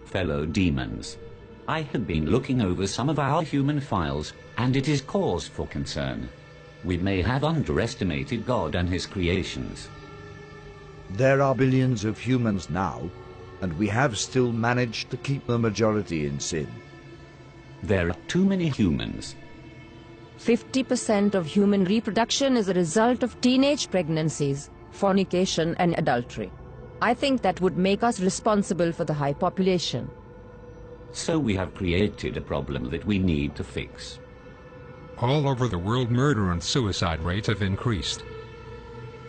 Fellow demons, I have been looking over some of our human files, and it is cause for concern. We may have underestimated God and his creations. There are billions of humans now, and we have still managed to keep the majority in sin. There are too many humans. 50% of human reproduction is a result of teenage pregnancies, fornication and adultery. I think that would make us responsible for the high population. So we have created a problem that we need to fix. All over the world, murder and suicide rates have increased.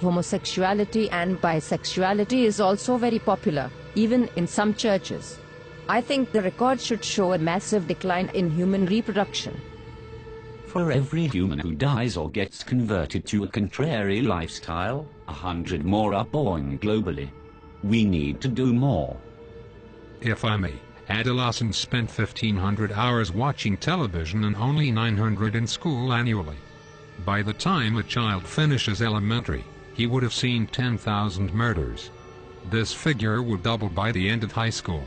Homosexuality and bisexuality is also very popular, even in some churches. I think the record should show a massive decline in human reproduction. For every human who dies or gets converted to a contrary lifestyle, 100 more are born globally. We need to do more. If I may, adolescents spend 1,500 hours watching television and only 900 in school annually. By the time a child finishes elementary, he would have seen 10,000 murders. This figure would double by the end of high school.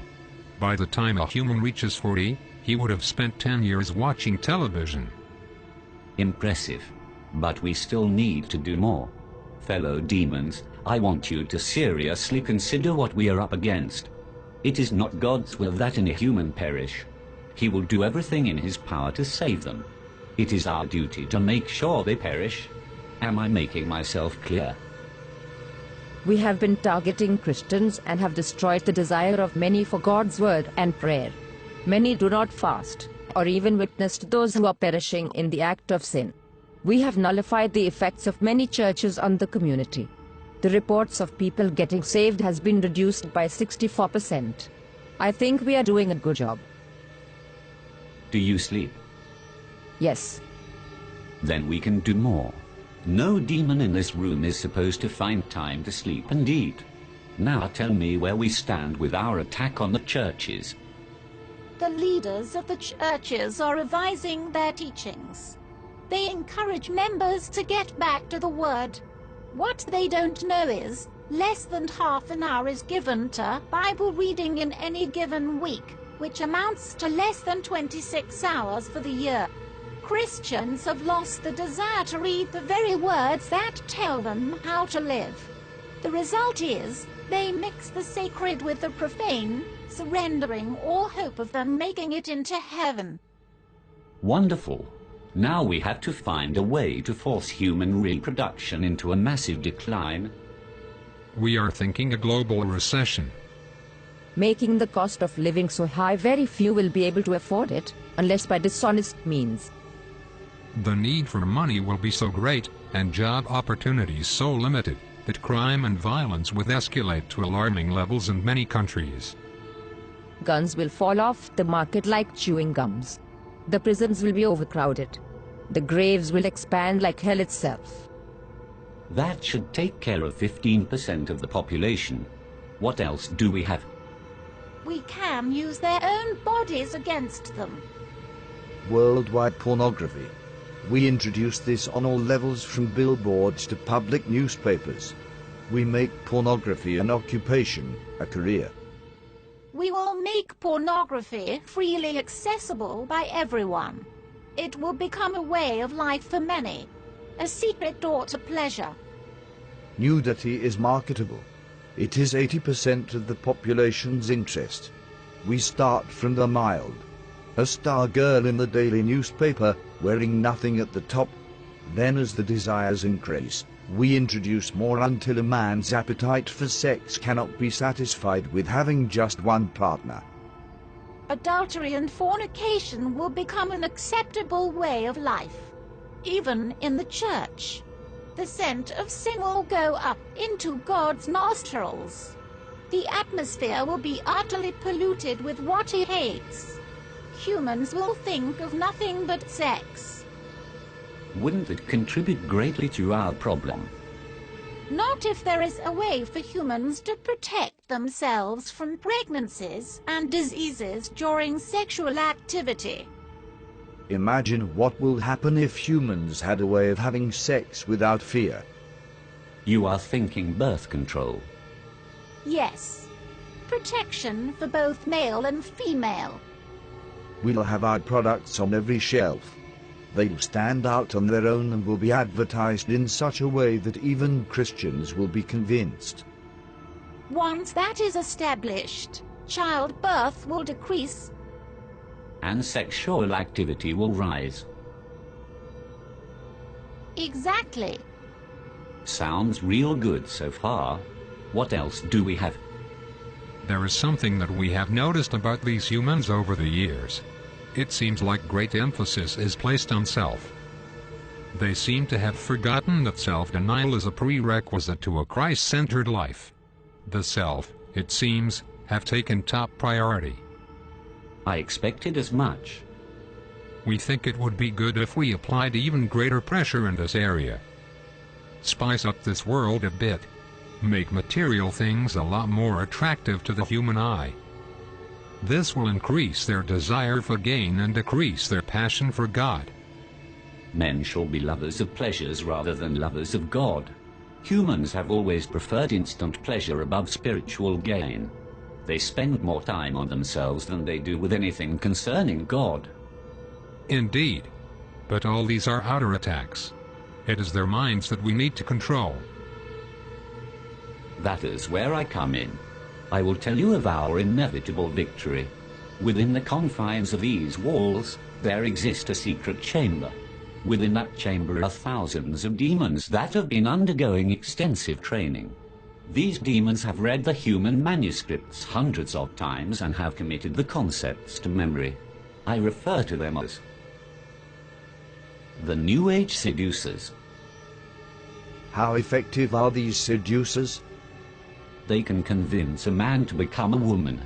By the time a human reaches 40, he would have spent 10 years watching television. Impressive. But we still need to do more. Fellow demons, I want you to seriously consider what we are up against. It is not God's will that any human perish. He will do everything in his power to save them. It is our duty to make sure they perish. Am I making myself clear? We have been targeting Christians and have destroyed the desire of many for God's word and prayer. Many do not fast, or even witness to those who are perishing in the act of sin. We have nullified the effects of many churches on the community. The reports of people getting saved has been reduced by 64%. I think we are doing a good job. Do you sleep? Yes. Then we can do more. No demon in this room is supposed to find time to sleep and eat. Now tell me where we stand with our attack on the churches. The leaders of the churches are revising their teachings. They encourage members to get back to the Word. What they don't know is, less than half an hour is given to Bible reading in any given week, which amounts to less than 26 hours for the year. Christians have lost the desire to read the very words that tell them how to live. The result is, they mix the sacred with the profane, surrendering all hope of them making it into heaven. Wonderful. Now we have to find a way to force human reproduction into a massive decline. We are thinking a global recession. Making the cost of living so high, very few will be able to afford it, unless by dishonest means. The need for money will be so great, and job opportunities so limited, that crime and violence will escalate to alarming levels in many countries. Guns will fall off the market like chewing gums. The prisons will be overcrowded. The graves will expand like hell itself. That should take care of 15% of the population. What else do we have? We can use their own bodies against them. Worldwide pornography. We introduce this on all levels, from billboards to public newspapers. We make pornography an occupation, a career. We will make pornography freely accessible by everyone. It will become a way of life for many, a secret door to pleasure. Nudity is marketable. It is 80% of the population's interest. We start from the mild. A star girl in the daily newspaper, wearing nothing at the top. Then as the desires increase, we introduce more until a man's appetite for sex cannot be satisfied with having just one partner. Adultery and fornication will become an acceptable way of life, even in the church. The scent of sin will go up into God's nostrils. The atmosphere will be utterly polluted with what he hates. Humans will think of nothing but sex. Wouldn't it contribute greatly to our problem? Not if there is a way for humans to protect themselves from pregnancies and diseases during sexual activity. Imagine what will happen if humans had a way of having sex without fear. You are thinking birth control. Yes. protection for both male and female. We'll have our products on every shelf. They'll stand out on their own and will be advertised in such a way that even Christians will be convinced. Once that is established, childbirth will decrease. And sexual activity will rise. Exactly. Sounds real good so far. What else do we have? There is something that we have noticed about these humans over the years. It seems like great emphasis is placed on self. They seem to have forgotten that self-denial is a prerequisite to a Christ-centered life. The self, it seems, have taken top priority. I expected as much. We think it would be good if we applied even greater pressure in this area. Spice up this world a bit. Make material things a lot more attractive to the human eye. This will increase their desire for gain and decrease their passion for God. Men shall be lovers of pleasures rather than lovers of God. Humans have always preferred instant pleasure above spiritual gain. They spend more time on themselves than they do with anything concerning God. Indeed. But all these are outer attacks. It is their minds that we need to control. That is where I come in. I will tell you of our inevitable victory. Within the confines of these walls, there exists a secret chamber. Within that chamber are thousands of demons that have been undergoing extensive training. These demons have read the human manuscripts hundreds of times and have committed the concepts to memory. I refer to them as the New Age seducers. How effective are these seducers? They can convince a man to become a woman.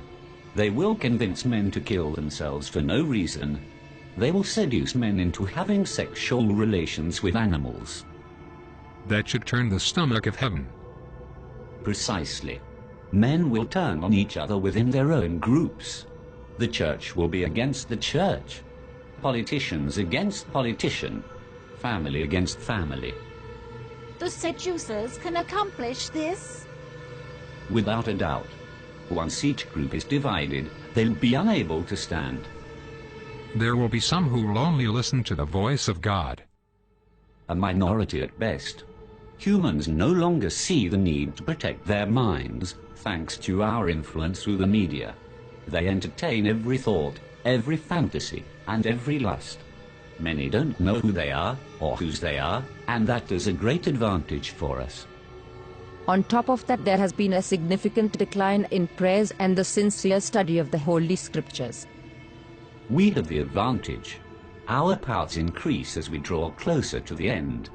They will convince men to kill themselves for no reason. They will seduce men into having sexual relations with animals. That should turn the stomach of heaven. Precisely. Men will turn on each other within their own groups. The church will be against the church. Politicians against politician. Family against family. The seducers can accomplish this? Without a doubt. Once each group is divided, they'll be unable to stand. There will be some who will only listen to the voice of God. A minority at best. Humans no longer see the need to protect their minds, thanks to our influence through the media. They entertain every thought, every fantasy, and every lust. Many don't know who they are, or whose they are, and that is a great advantage for us. On top of that, there has been a significant decline in prayers and the sincere study of the Holy Scriptures. We have the advantage. Our powers increase as we draw closer to the end.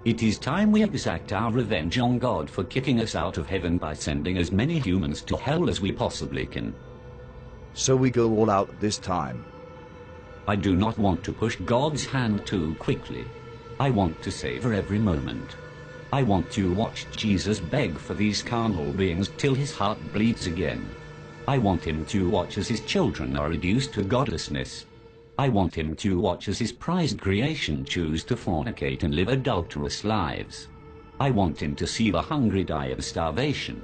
It is time we exact our revenge on God for kicking us out of heaven by sending as many humans to hell as we possibly can. So we go all out this time. I do not want to push God's hand too quickly. I want to savor every moment. I want to watch Jesus beg for these carnal beings till his heart bleeds again. I want him to watch as his children are reduced to godlessness. I want him to watch as his prized creation choose to fornicate and live adulterous lives. I want him to see the hungry die of starvation,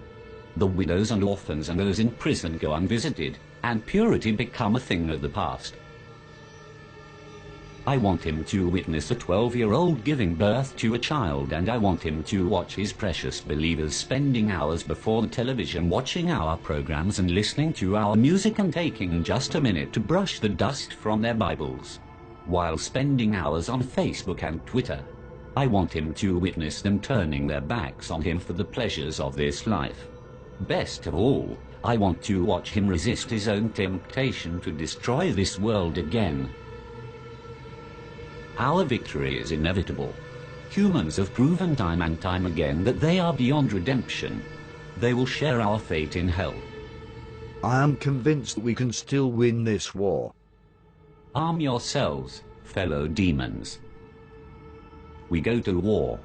the widows and orphans and those in prison go unvisited, and purity become a thing of the past. I want him to witness a 12-year-old giving birth to a child, and I want him to watch his precious believers spending hours before the television watching our programs and listening to our music and taking just a minute to brush the dust from their Bibles, while spending hours on Facebook and Twitter. I want him to witness them turning their backs on him for the pleasures of this life. Best of all, I want to watch him resist his own temptation to destroy this world again. Our victory is inevitable. Humans have proven time and time again that they are beyond redemption. They will share our fate in hell. I am convinced that we can still win this war. Arm yourselves, fellow demons. We go to war.